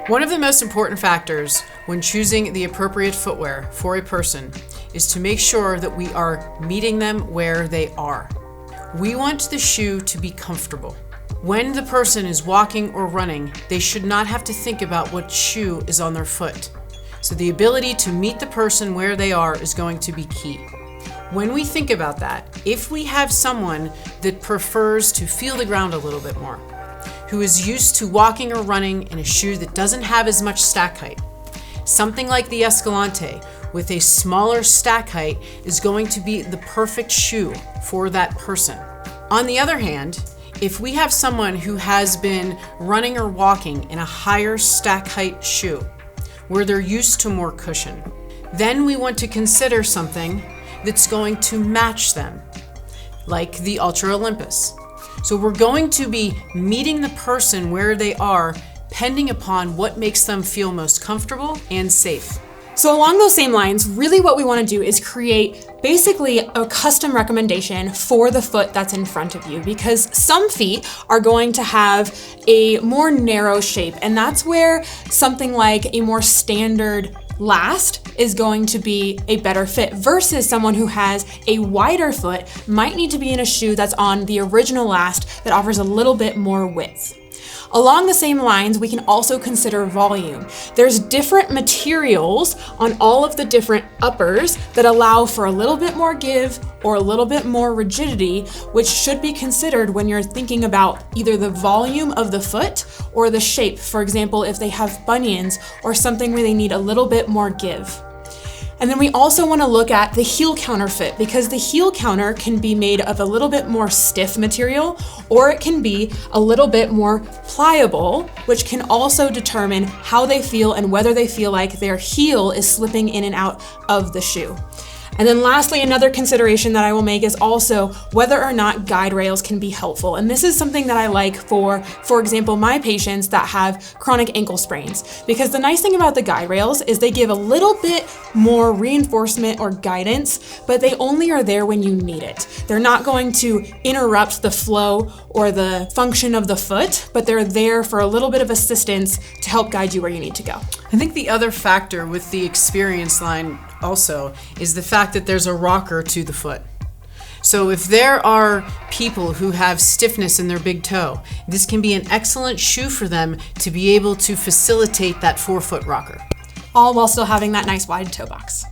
One of the most important factors when choosing the appropriate footwear for a person is to make sure that we are meeting them where they are. We want the shoe to be comfortable. When the person is walking or running, they should not have to think about what shoe is on their foot. So the ability to meet the person where they are is going to be key. When we think about that, if we have someone that prefers to feel the ground a little bit more, who is used to walking or running in a shoe that doesn't have as much stack height, something like the Escalante with a smaller stack height is going to be the perfect shoe for that person. On the other hand, if we have someone who has been running or walking in a higher stack height shoe, where they're used to more cushion, then we want to consider something that's going to match them, like the Ultra Olympus. So we're going to be meeting the person where they are, depending upon what makes them feel most comfortable and safe. So along those same lines, really what we want to do is create basically a custom recommendation for the foot that's in front of you, because some feet are going to have a more narrow shape, and that's where something like a more standard last is going to be a better fit, versus someone who has a wider foot might need to be in a shoe that's on the original last that offers a little bit more width. Along the same lines, we can also consider volume. There's different materials on all of the different uppers that allow for a little bit more give or a little bit more rigidity, which should be considered when you're thinking about either the volume of the foot or the shape. For example, if they have bunions or something where they need a little bit more give. And then we also want to look at the heel counter fit, because the heel counter can be made of a little bit more stiff material, or it can be a little bit more pliable, which can also determine how they feel and whether they feel like their heel is slipping in and out of the shoe. And then lastly, another consideration that I will make is also whether or not guide rails can be helpful. And this is something that I like for example, my patients that have chronic ankle sprains, because the nice thing about the guide rails is they give a little bit more reinforcement or guidance, but they only are there when you need it. They're not going to interrupt the flow or the function of the foot, but they're there for a little bit of assistance to help guide you where you need to go. I think the other factor with the experience line also is the fact that there's a rocker to the foot. So if there are people who have stiffness in their big toe, this can be an excellent shoe for them to be able to facilitate that forefoot rocker. All while still having that nice wide toe box.